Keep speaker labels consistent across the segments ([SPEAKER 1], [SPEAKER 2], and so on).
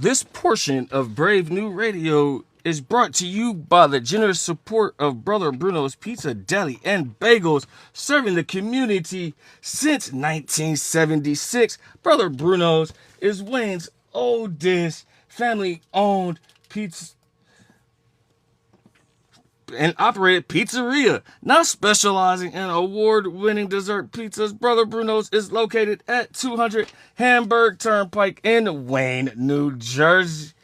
[SPEAKER 1] This portion of Brave New Radio is brought to you by the generous support of Brother Bruno's Pizza, Deli, and Bagels, serving the community since 1976. Brother Bruno's is Wayne's oldest family-owned pizza and operated pizzeria, now specializing in award-winning dessert pizzas. Brother Bruno's is located at 200 Hamburg Turnpike in Wayne, New Jersey.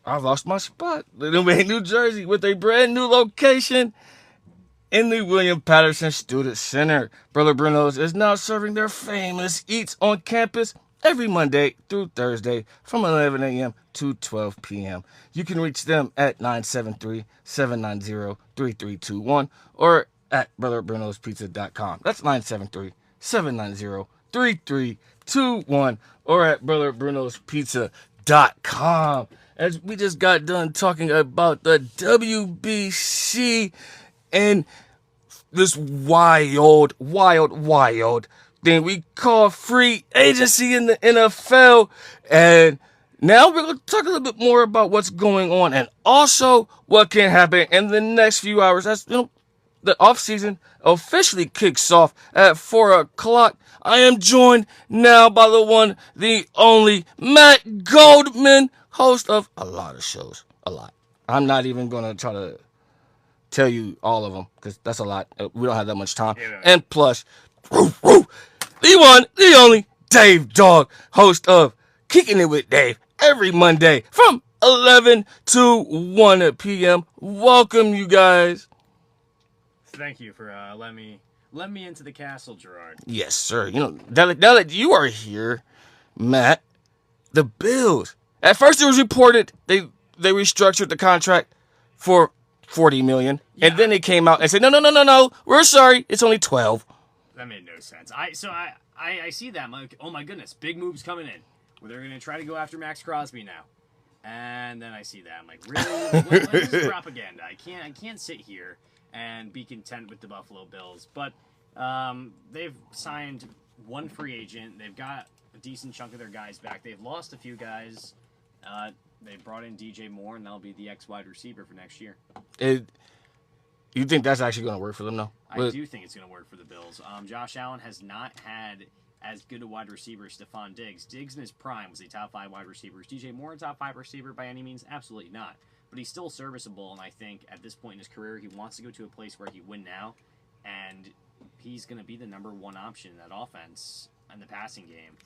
[SPEAKER 1] I lost my spot. In Wayne, New Jersey, with a brand new location in the William Patterson Student Center. Brother Bruno's is now serving their famous eats on campus every Monday through Thursday from 11 a.m. to 12 p.m. You can reach them at 973-790-3321 or at brotherbrunospizza.com. That's 973-790-3321 or at brotherbrunospizza.com. As we just got done talking about the WBC and this wild thing we call free agency in the NFL. And now we're going to talk a little bit more about what's going on and also what can happen in the next few hours. As the offseason officially kicks off at 4 o'clock. I am joined now by the one, the only Matt Goldman, host of a lot of shows. A lot. I'm not even going to try to tell you all of them because that's a lot. We don't have that much time. Yeah. And plus, the one, the only Dave Dog, host of Kicking It With Dave every Monday from 11 to 1 p.m. Welcome, you guys.
[SPEAKER 2] Thank you for letting me into the castle, Gerard.
[SPEAKER 1] Yes, sir. Now that you are here, Matt, the Bills. At first, it was reported they restructured the contract for $40 million, and then they came out and said, no, we're sorry, it's only 12.
[SPEAKER 2] That made no sense. I see that. I'm like, oh my goodness, big moves coming in. Where they're going to try to go after Max Crosby now, and then I see that. I'm like, really? This is propaganda. I can't sit here and be content with the Buffalo Bills. But they've signed one free agent. They've got a decent chunk of their guys back. They've lost a few guys. They brought in DJ Moore, and that'll be the ex-wide receiver for next year.
[SPEAKER 1] You think that's actually going to work for them, though?
[SPEAKER 2] I do think it's going to work for the Bills. Josh Allen has not had as good a wide receiver as Stephon Diggs. Diggs in his prime was a top 5 wide receiver. Is DJ Moore a top 5 receiver by any means? Absolutely not. But he's still serviceable, and I think at this point in his career, he wants to go to a place where he win now, and he's going to be the number one option in that offense in the passing game.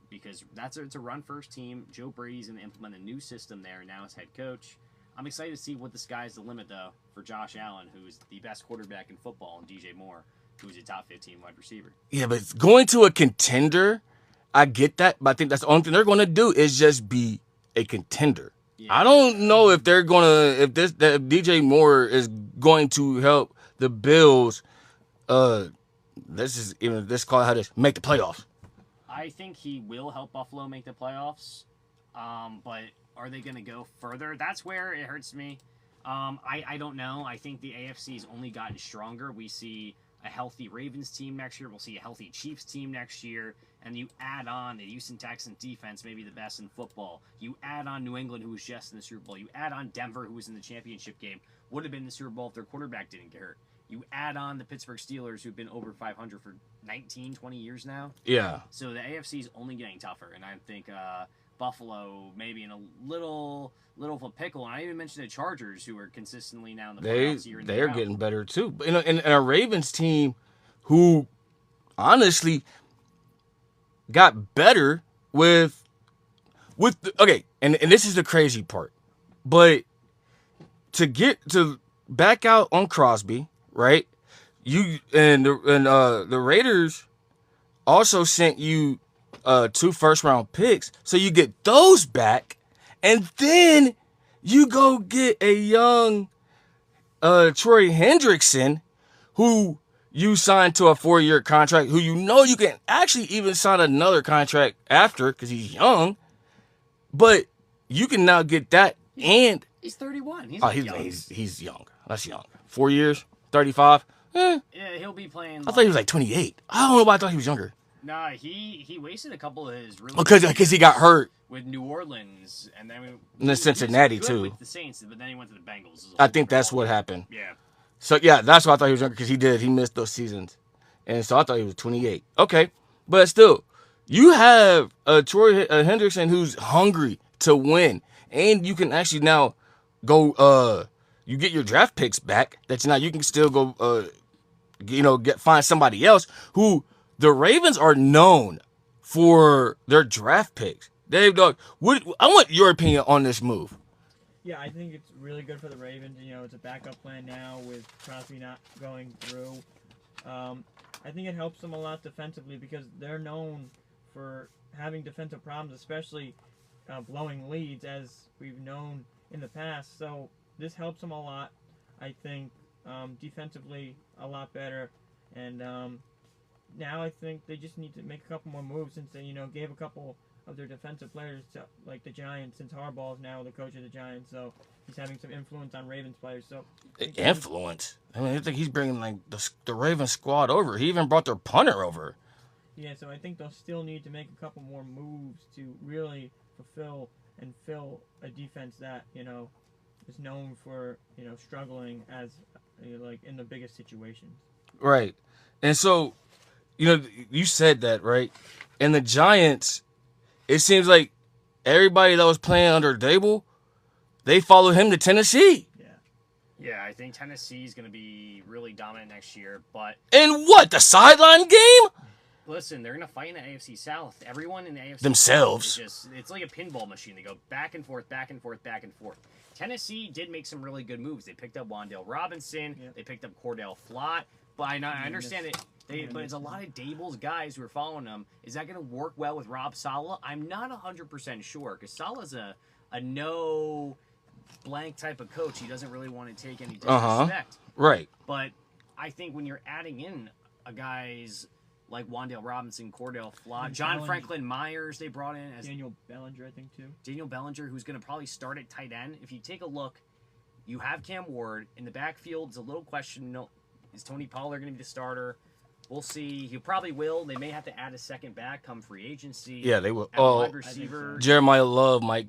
[SPEAKER 2] Because it's a run-first team. Joe Brady's going to implement a new system there now as head coach. I'm excited to see what the sky's the limit, though, for Josh Allen, who is the best quarterback in football, and DJ Moore, who's a top 15 wide receiver.
[SPEAKER 1] Yeah, but going to a contender, I get that, but I think that's the only thing they're going to do is just be a contender. Yeah. I don't know if they're going to, if DJ Moore is going to help the Bills, let's call it how this, make the playoffs.
[SPEAKER 2] I think he will help Buffalo make the playoffs, but are they going to go further? That's where it hurts me. I don't know. I think the AFC has only gotten stronger. We see a healthy Ravens team next year. We'll see a healthy Chiefs team next year. And you add on the Houston Texans defense, maybe the best in football. You add on New England, who was just in the Super Bowl. You add on Denver, who was in the championship game. Would have been in the Super Bowl if their quarterback didn't get hurt. You add on the Pittsburgh Steelers, who've been over 500 for 19, 20 years now.
[SPEAKER 1] Yeah.
[SPEAKER 2] So the AFC is only getting tougher. And I think Buffalo maybe in a little of a pickle. And I even mentioned the Chargers, who are consistently now in the playoffs year in
[SPEAKER 1] They're getting better, too. And a Ravens team who, honestly, got better with okay, and this is the crazy part. But to back out on Crosby, right? You and the Raiders also sent you 2 first-round picks, so you get those back, and then you go get a young Troy Hendrickson, who you signed to a 4-year contract, who you can actually even sign another contract after because he's young, but you can now get that, and
[SPEAKER 2] he's 31.
[SPEAKER 1] He's young. That's young. 4 years, 35.
[SPEAKER 2] Yeah, he'll be playing.
[SPEAKER 1] I thought he was like 28. I don't know why I thought he was younger.
[SPEAKER 2] Nah, he wasted a couple of his really
[SPEAKER 1] because he got hurt.
[SPEAKER 2] with New Orleans, and then
[SPEAKER 1] And then Cincinnati, too.
[SPEAKER 2] With the Saints, but then he went to the Bengals.
[SPEAKER 1] I think that's what happened.
[SPEAKER 2] Yeah.
[SPEAKER 1] So, yeah, that's why I thought he was younger, because he missed those seasons. And so I thought he was 28. Okay. But still, you have Troy Hendrickson who's hungry to win. And you can actually now go, you get your draft picks back. That now you can still go, find somebody else who the Ravens are known for their draft picks. Dave, dog, I want your opinion on this move.
[SPEAKER 3] Yeah, I think it's really good for the Ravens. It's a backup plan now with Crosby not going through. I think it helps them a lot defensively because they're known for having defensive problems, especially blowing leads, as we've known in the past. So this helps them a lot. I think defensively a lot better, and now I think they just need to make a couple more moves since they gave a couple of their defensive players to, like the Giants, since Harbaugh is now the coach of the Giants, so he's having some influence on Ravens players. So
[SPEAKER 1] influence? I mean, I think he's bringing like the Ravens squad over. He even brought their punter over.
[SPEAKER 3] Yeah, so I think they'll still need to make a couple more moves to really fulfill and fill a defense that is known for struggling as like in the biggest situations.
[SPEAKER 1] Right, and so you said that, right? And the Giants, it seems like everybody that was playing under Dable, they followed him to Tennessee.
[SPEAKER 2] Yeah, I think Tennessee is going to be really dominant next year. But
[SPEAKER 1] and what, the sideline game?
[SPEAKER 2] Listen, they're going to fight in the AFC South. Everyone in the AFC
[SPEAKER 1] themselves.
[SPEAKER 2] South it's like a pinball machine. They go back and forth, back and forth, back and forth. Tennessee did make some really good moves. They picked up Wan'Dale Robinson. Yep. They picked up Cordell Flott. But I understand it. But it's a lot of Dable's guys who are following them. Is that going to work well with Rob Saleh? I'm not 100% sure because Saleh's a no blank type of coach. He doesn't really want to take any disrespect.
[SPEAKER 1] Right.
[SPEAKER 2] But I think when you're adding in a guys like Wan'Dale Robinson, Cordell Flott, John Franklin Myers, they brought in as
[SPEAKER 3] Daniel Bellinger, I think too.
[SPEAKER 2] Daniel Bellinger, who's going to probably start at tight end. If you take a look, you have Cam Ward in the backfield. It's a little question. Is Tony Pollard going to be the starter? We'll see. He probably will. They may have to add a second back come free agency.
[SPEAKER 1] Yeah, they will.
[SPEAKER 2] Wide receiver.
[SPEAKER 1] Jeremiah Love might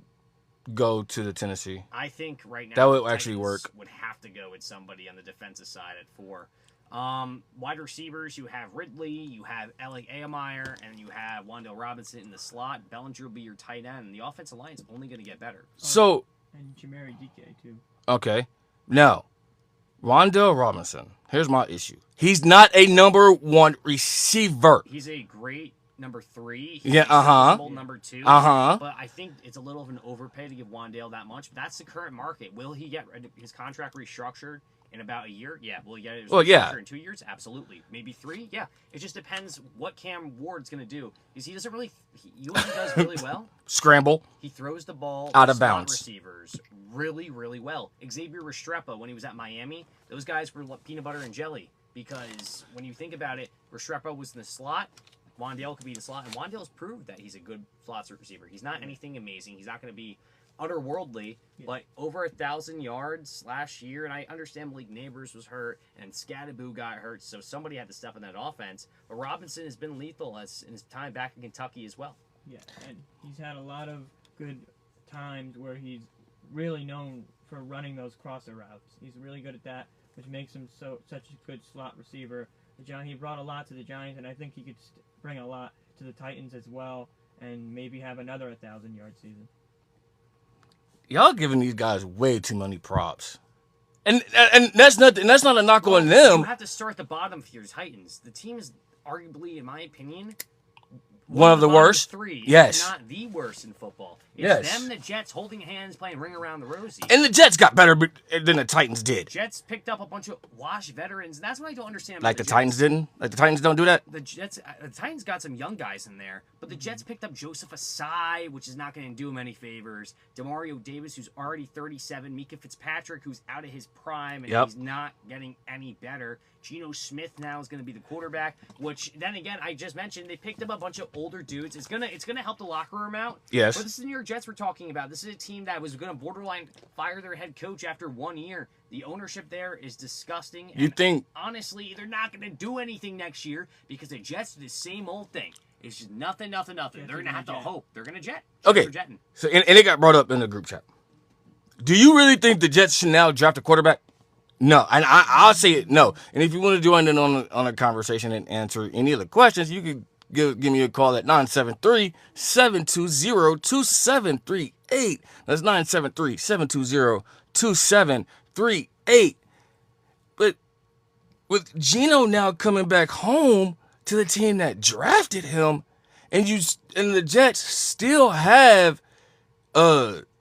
[SPEAKER 1] go to the Tennessee.
[SPEAKER 2] I think right now
[SPEAKER 1] that would actually work.
[SPEAKER 2] Would have to go with somebody on the defensive side at 4. Wide receivers, you have Ridley, you have Alec Ameyer, and you have Wan'Dale Robinson in the slot. Bellinger will be your tight end, and the offensive line is only going to get better.
[SPEAKER 1] So,
[SPEAKER 3] and Jamari DK too.
[SPEAKER 1] Okay, now Wan'Dale Robinson. Here's my issue. He's not a number 1 receiver.
[SPEAKER 2] He's a great number 3.
[SPEAKER 1] He's
[SPEAKER 2] number 2.
[SPEAKER 1] But
[SPEAKER 2] I think it's a little of an overpay to give Wan'Dale that much. But that's the current market. Will he get his contract restructured in about a year? Yeah. Will he get it restructured in 2 years? Absolutely. Maybe 3? Yeah. It just depends what Cam Ward's going to do. Because he doesn't really... You know what he does really well?
[SPEAKER 1] Scramble.
[SPEAKER 2] He throws the ball
[SPEAKER 1] out of bounds.
[SPEAKER 2] Receivers really, really well. Xavier Restrepo, when he was at Miami, those guys were peanut butter and jelly. Because when you think about it, Restrepo was in the slot. Wan'Dale could be in the slot. And Wan'Dale's proved that he's a good slot receiver. He's not anything amazing. He's not going to be otherworldly, but over 1,000 yards last year. And I understand Malik Neighbors was hurt and Scadaboo got hurt, so somebody had to step in that offense. But Robinson has been lethal in his time back in Kentucky as well.
[SPEAKER 3] Yeah, and he's had a lot of good times where he's really known for running those crosser routes. He's really good at that, which makes him such a good slot receiver. He brought a lot to the Giants, and I think he could bring a lot to the Titans as well, and maybe have another 1,000-yard season.
[SPEAKER 1] Y'all giving these guys way too many props, and that's not a knock on them.
[SPEAKER 2] You have to start at the bottom for your Titans. The team is arguably, in my opinion,
[SPEAKER 1] one of the worst.
[SPEAKER 2] 3.
[SPEAKER 1] Yes,
[SPEAKER 2] not the worst in football. It's them, the Jets, holding hands, playing Ring Around the Rosie.
[SPEAKER 1] And the Jets got better than the Titans did.
[SPEAKER 2] Jets picked up a bunch of washed veterans. And that's what I don't understand.
[SPEAKER 1] Like the Titans didn't. Like the Titans don't do that.
[SPEAKER 2] The Titans got some young guys in there, but the Jets picked up Joseph Asai, which is not going to do him any favors. Demario Davis, who's already 37. Mika Fitzpatrick, who's out of his prime, and he's not getting any better. Geno Smith now is going to be the quarterback, which then again, I just mentioned they picked up a bunch of older dudes. It's gonna help the locker room out.
[SPEAKER 1] Yes.
[SPEAKER 2] But this is the New York Jets we're talking about. This is a team that was going to borderline fire their head coach after 1 year. The ownership there is disgusting.
[SPEAKER 1] You think?
[SPEAKER 2] Honestly, they're not going to do anything next year because the Jets do the same old thing. It's just nothing. They're going to have to hope. They're going to jet.
[SPEAKER 1] Okay.
[SPEAKER 2] They're jetting.
[SPEAKER 1] So and it got brought up in the group chat. Do you really think the Jets should now draft a quarterback? No, and I'll say it no. And if you want to join in on a conversation and answer any of the questions, you can give me a call at 973-720-2738. That's 973-720-2738. But with Geno now coming back home to the team that drafted him, and the Jets still have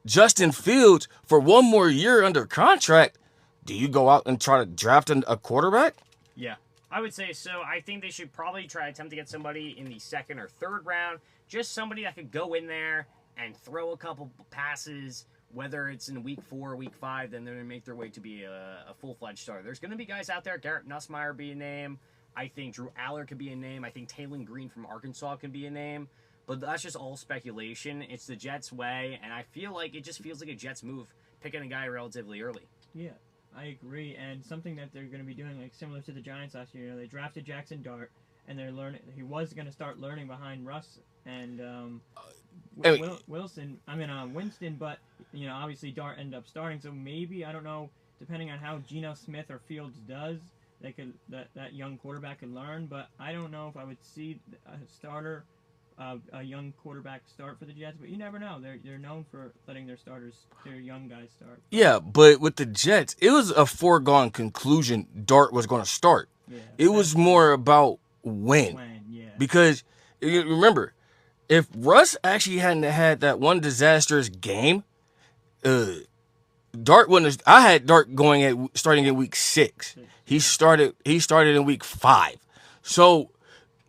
[SPEAKER 1] Justin Fields for one more year under contract, do you go out and try to draft a quarterback?
[SPEAKER 2] Yeah, I would say so. I think they should probably try to attempt to get somebody in the second or third round, just somebody that could go in there and throw a couple passes, whether it's in week 4 or week 5, then they're going to make their way to be a full-fledged starter. There's going to be guys out there. Garrett Nussmeier be a name. I think Drew Aller could be a name. I think Taylon Green from Arkansas could be a name. But that's just all speculation. It's the Jets' way, and I feel like it just feels like a Jets move, picking a guy relatively early.
[SPEAKER 3] Yeah, I agree. And something that they're going to be doing, like similar to the Giants last year, they drafted Jackson Dart, and they're learning. He was going to start learning behind Russ and Winston. But obviously Dart ended up starting. So maybe, I don't know, depending on how Geno Smith or Fields does, that young quarterback could learn. But I don't know if I would see a young quarterback start for the Jets, but you never know. They're known for letting their young guys start.
[SPEAKER 1] Yeah, but with the Jets, it was a foregone conclusion Dart was going to start.
[SPEAKER 3] Yeah,
[SPEAKER 1] it was more about when.
[SPEAKER 3] Yeah.
[SPEAKER 1] Because, remember, if Russ actually hadn't had that one disastrous game, Dart wouldn't have, I had Dart starting in week 6. He started in week 5. So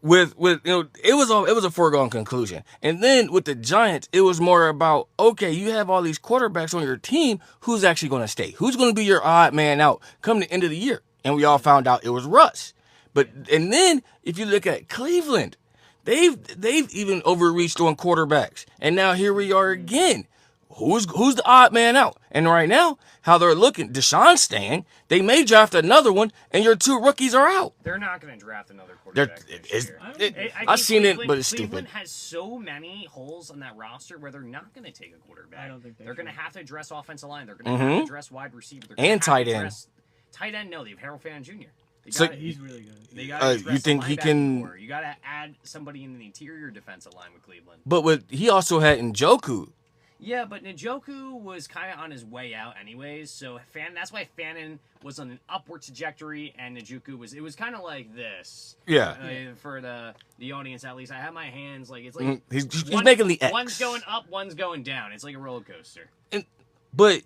[SPEAKER 1] with it was a foregone conclusion. And then with the Giants, it was more about, okay, you have all these quarterbacks on your team, who's actually going to stay? Who's going to be your odd man out come the end of the year? And we all found out it was Russ. And then if you look at Cleveland, they've even overreached on quarterbacks. And now here we are again. Who's the odd man out? And right now, how they're looking, Deshaun's staying. They may draft another one, and your 2 rookies are out.
[SPEAKER 2] They're not going to draft another quarterback this year.
[SPEAKER 1] I've seen it, but it's
[SPEAKER 2] Cleveland
[SPEAKER 1] stupid.
[SPEAKER 2] has so many holes on that roster where they're not going to take a quarterback.
[SPEAKER 3] I don't think
[SPEAKER 2] they're going to have to address offensive line. They're going to have to address wide receiver.
[SPEAKER 1] And tight end.
[SPEAKER 2] Tight end, no. They have Harold Fan Jr.
[SPEAKER 3] He's really good.
[SPEAKER 2] They got
[SPEAKER 1] you think he can?
[SPEAKER 2] You got to add somebody in the interior defensive line with Cleveland.
[SPEAKER 1] But he also had Njoku.
[SPEAKER 2] Yeah, but Njoku was kind of on his way out anyways, so that's why Fannin was on an upward trajectory, and Njoku was kind of like this.
[SPEAKER 1] Yeah.
[SPEAKER 2] For the audience, at least, I have my hands like it's like
[SPEAKER 1] he's making the X.
[SPEAKER 2] One's going up, one's going down. It's like a roller coaster.
[SPEAKER 1] But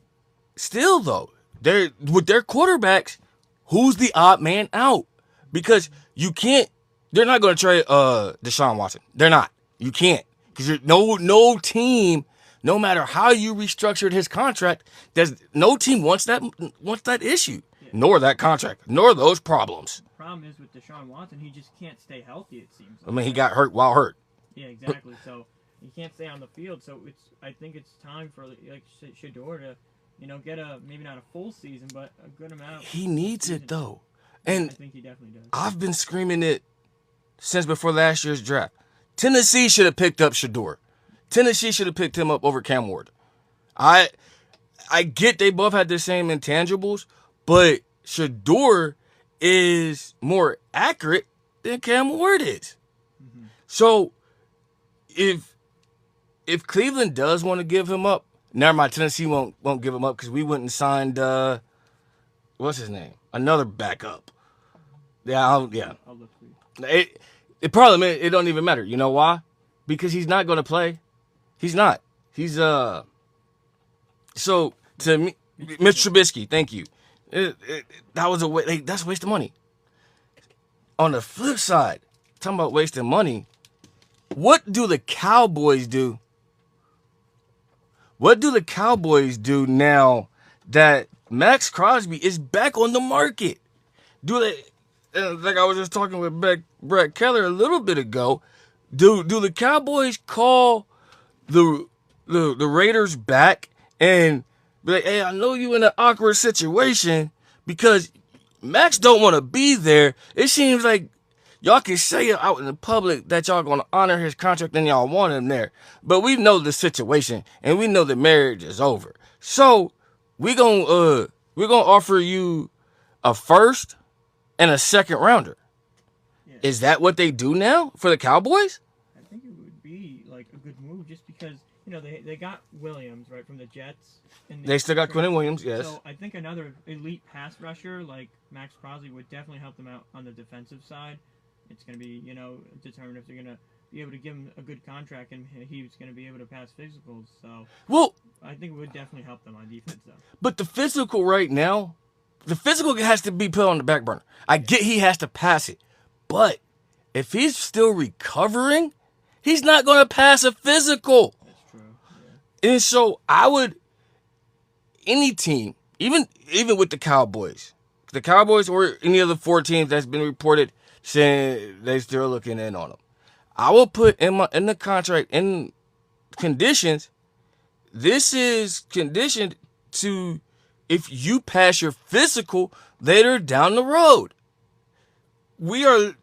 [SPEAKER 1] still, though, with their quarterbacks, who's the odd man out? Because you can't. They're not going to trade Deshaun Watson. They're not. You can't, because no team. No matter how you restructured his contract, no team wants that issue, nor that contract, nor those problems.
[SPEAKER 3] The problem is with Deshaun Watson, he just can't stay healthy, it seems like.
[SPEAKER 1] I mean, he got hurt while hurt.
[SPEAKER 3] Yeah, exactly. So he can't stay on the field. So I think it's time for Shador to, get maybe not a full season, but a good amount.
[SPEAKER 1] He needs it though, and
[SPEAKER 3] I think he definitely does.
[SPEAKER 1] I've been screaming it since before last year's draft. Tennessee should have picked up Shador. Tennessee should have picked him up over Cam Ward. I get they both had the same intangibles, but Shador is more accurate than Cam Ward is. Mm-hmm. So if Cleveland does want to give him up, never mind, Tennessee won't give him up because we wouldn't signed what's his name? Another backup. Yeah, I'll look for you. It probably it don't even matter. You know why? Because he's not going to play. He's not. He's so to me, Mr. Trubisky. Thank you. That was that's a waste of money. On the flip side, talking about wasting money, what do the Cowboys do? What do the Cowboys do now that Max Crosby is back on the market? Do they? Like I was just talking with Brett Keller a little bit ago. Do the Cowboys call the Raiders back and be like, hey, I know you in an awkward situation because Max don't want to be there. It seems like Y'all can say it out in the public that y'all gonna honor his contract and y'all want him there. But we know the situation and we know the marriage is over. So we're gonna offer you a first and a second rounder.
[SPEAKER 3] Yeah.
[SPEAKER 1] Is that what they do now for the Cowboys?
[SPEAKER 3] I think it would be like a good move just because they got Williams right from the Jets. And
[SPEAKER 1] They still got Quentin Williams, yes.
[SPEAKER 3] So I think another elite pass rusher like Max Crosby would definitely help them out on the defensive side. It's going to be determined if they're going to be able to give him a good contract and he's going to be able to pass physicals. So
[SPEAKER 1] Well,
[SPEAKER 3] I think it would definitely help them on defense though.
[SPEAKER 1] but the physical right now, the physical has to be put on the back burner. I get he has to pass it, but if he's still recovering, he's not going to pass a physical.
[SPEAKER 3] That's true. Yeah.
[SPEAKER 1] And so I would, any team, even with the Cowboys or any of the 4 teams that's been reported saying they still looking in on him, I will put in the contract in conditions. This is conditioned to if you pass your physical later down the road. We are,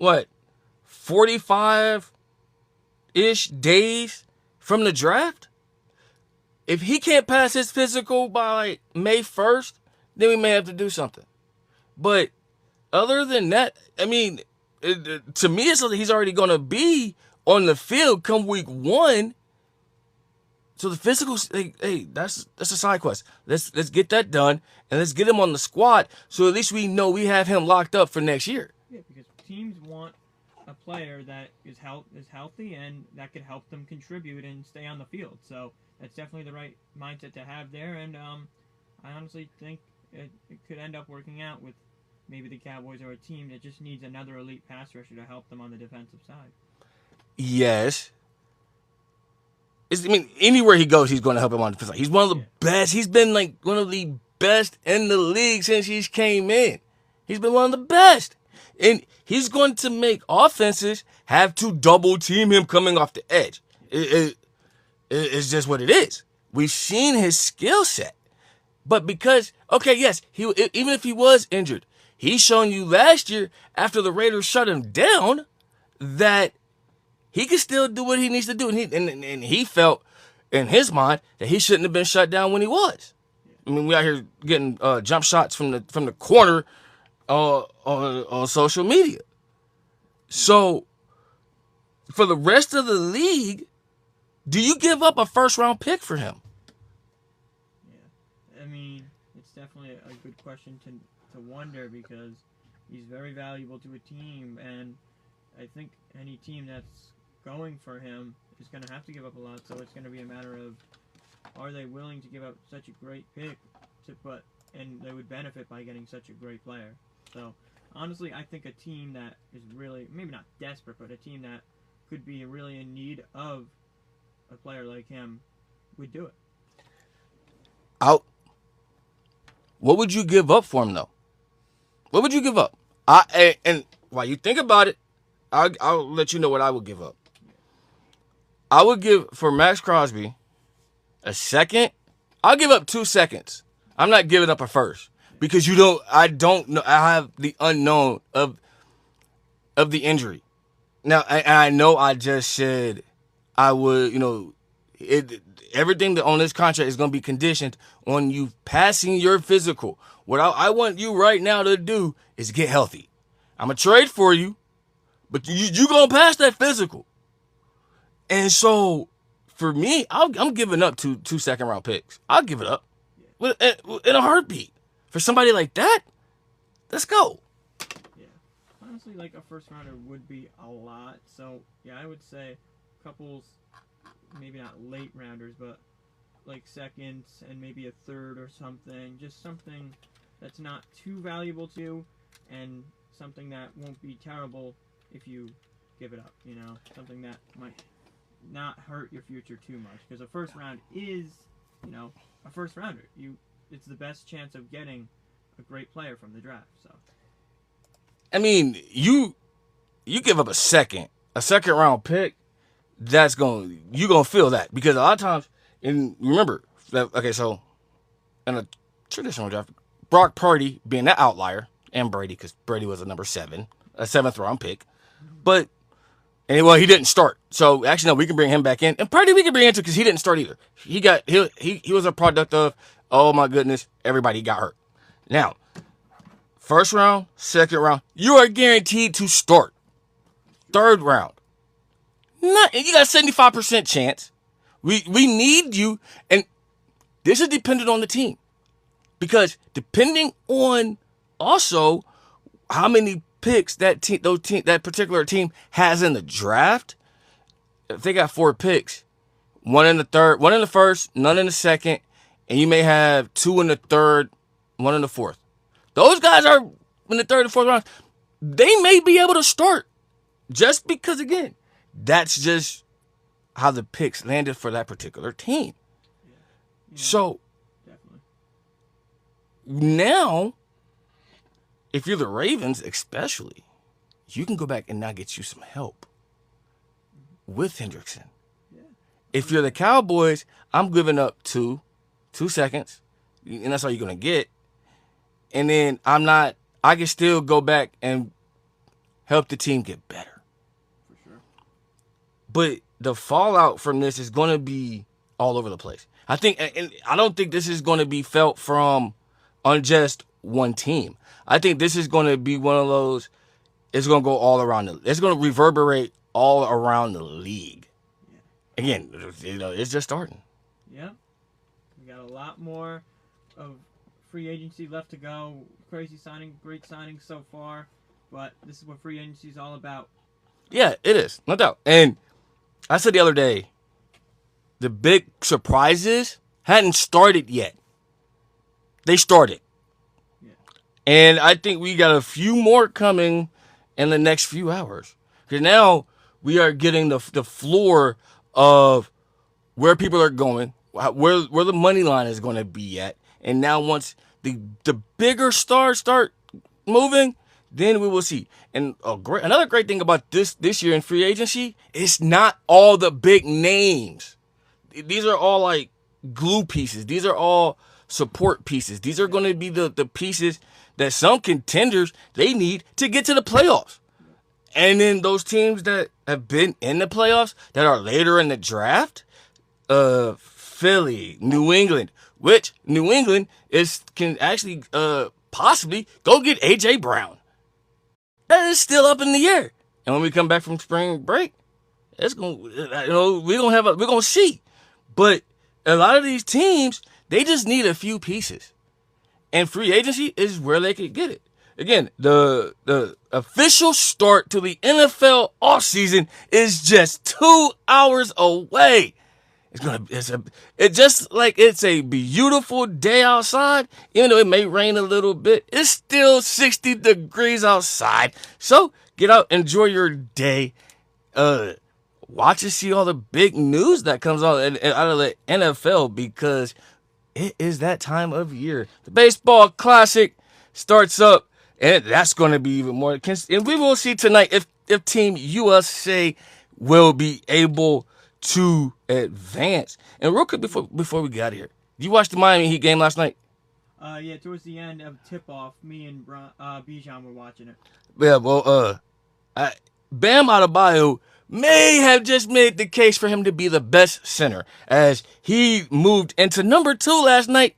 [SPEAKER 1] 45-ish days from the draft? If he can't pass his physical by May 1st, then we may have to do something. But other than that, I mean, to me, it's like he's already going to be on the field come week 1. So the physical, hey, that's a side quest. Let's get that done and let's get him on the squad. So at least we know we have him locked up for next year.
[SPEAKER 3] Yeah, because teams want a player that is healthy and that could help them contribute and stay on the field. So that's definitely the right mindset to have there. And I honestly think it could end up working out with maybe the Cowboys or a team that just needs another elite pass rusher to help them on the defensive side.
[SPEAKER 1] Yes. Anywhere he goes, he's going to help him on the defense. He's one of the best. He's been like one of the best in the league since he's came in. He's been one of the best. And he's going to make offenses have to double team him coming off the edge. It's just what it is. We've seen his skill set. But because, yes, even if he was injured, he's shown you last year after the Raiders shut him down that he can still do what he needs to do. And he felt in his mind that he shouldn't have been shut down when he was. I mean, we out here getting jump shots from the corner on social media. So for the rest of the league, do you give up a first-round pick for him?
[SPEAKER 3] Yeah. I mean, it's definitely a good question to wonder because he's very valuable to a team. And I think any team that's going for him is going to have to give up a lot. So it's going to be a matter of, are they willing to give up such a great pick and they would benefit by getting such a great player. So honestly, I think a team that is really, maybe not desperate, but a team that could be really in need of a player like him would do it.
[SPEAKER 1] What would you give up for him, though? What would you give up? And while you think about it, I'll let you know what I would give up. I would give, for Max Crosby, a second. I'll give up 2 seconds. I'm not giving up a first. Because I don't know. I have the unknown of the injury. Now, I know I just said I would, everything that on this contract is going to be conditioned on you passing your physical. What I want you right now to do is get healthy. I'm going to trade for you, but you going to pass that physical. And so, for me, I'm giving up two second-round picks. I'll give it up in a heartbeat. For somebody like that, let's go.
[SPEAKER 3] Yeah. Honestly, like a first rounder would be a lot. So, yeah, I would say couples, maybe not late rounders, but like seconds and maybe a third or something. Just something that's not too valuable to you and something that won't be terrible if you give it up, Something that might not hurt your future too much. Because a first round is, a first rounder. It's the best chance of getting a great player from the draft. So,
[SPEAKER 1] I mean, you give up a second round pick, you're gonna feel that because a lot of times, and remember that so in a traditional draft, Brock Purdy being that outlier and Brady because Brady was a number 7 a 7th round pick. But well, he didn't start. So actually, no, we can bring him back in, and probably we can bring him into because he didn't start either. He was a product of, oh my goodness, everybody got hurt. Now, first round, second round, you are guaranteed to start. Third round, you got a 75% chance. We need you, and this is dependent on the team, because depending on also how many picks that particular team has in the draft. If they got 4 picks, 1 in the third, 1 in the first, none in the second, and you may have 2 in the third, 1 in the fourth. Those guys are in the third and fourth round. They may be able to start just because, again, that's just how the picks landed for that particular team. Yeah, so
[SPEAKER 3] definitely.
[SPEAKER 1] Now, if you're the Ravens, especially, you can go back and now get you some help with Hendrickson. Yeah. If you're the Cowboys, I'm giving up 2 seconds, and that's all you're going to get. And then I can still go back and help the team get better.
[SPEAKER 3] For sure.
[SPEAKER 1] But the fallout from this is going to be all over the place. I don't think this is going to be felt on just one team. I think this is going to be one of those, it's going to go all around. It's going to reverberate all around the league. Yeah. Again, it's just starting.
[SPEAKER 3] Yeah. We got a lot more of free agency left to go. Crazy signing, great signings so far. But this is what free agency is all about.
[SPEAKER 1] Yeah, it is. No doubt. And I said the other day, the big surprises hadn't started yet. They started. And I think we got a few more coming in the next few hours. Because now we are getting the floor of where people are going, where the money line is going to be at. And now once the bigger stars start moving, then we will see. And another great thing about this year in free agency, it's not all the big names. These are all like glue pieces. These are all support pieces. These are going to be the pieces that some contenders, they need to get to the playoffs. And then those teams that have been in the playoffs that are later in the draft, Philly, New England, which New England can actually possibly go get A.J. Brown. That is still up in the air. And when we come back from spring break, we're gonna see. But a lot of these teams, they just need a few pieces. And free agency is where they could get it. Again, the official start to the NFL offseason is just 2 hours away. It's a beautiful day outside. Even though it may rain a little bit, it's still 60 degrees outside. So get out, enjoy your day. Watch and see all the big news that comes out of the NFL, because it is that time of year. The baseball classic starts up, and that's going to be even more. And we will see tonight if Team USA will be able to advance. And real quick before we got here, did you watch the Miami Heat game last night?
[SPEAKER 3] Yeah, towards the end of tip-off, me and Bijan were watching it.
[SPEAKER 1] Yeah, well, Bam Adebayo may have just made the case for him to be the best center, as he moved into number 2 last night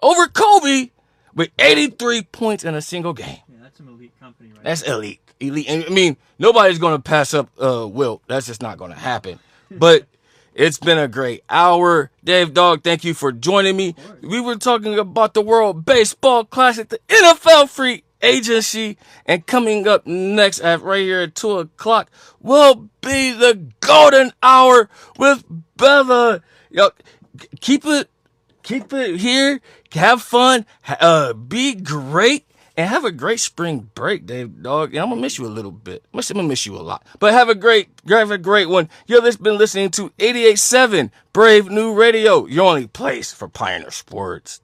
[SPEAKER 1] over Kobe with 83 points in a single game.
[SPEAKER 3] Yeah, that's some elite company right
[SPEAKER 1] That's there. Elite. And, I mean, nobody's going to pass up Wilt. That's just not going to happen. But it's been a great hour. Dave Dog, thank you for joining me. We were talking about the World Baseball Classic, the NFL free agency, and coming up next right here at 2 o'clock will be the golden hour with Bella. Yo, keep it here, have fun, be great, and have a great spring break, Dave Dog. Yeah, I'm gonna miss you a little bit. I'm gonna miss you a lot, but have a great one. You've been listening to 88.7 Brave New Radio, your only place for Pioneer Sports.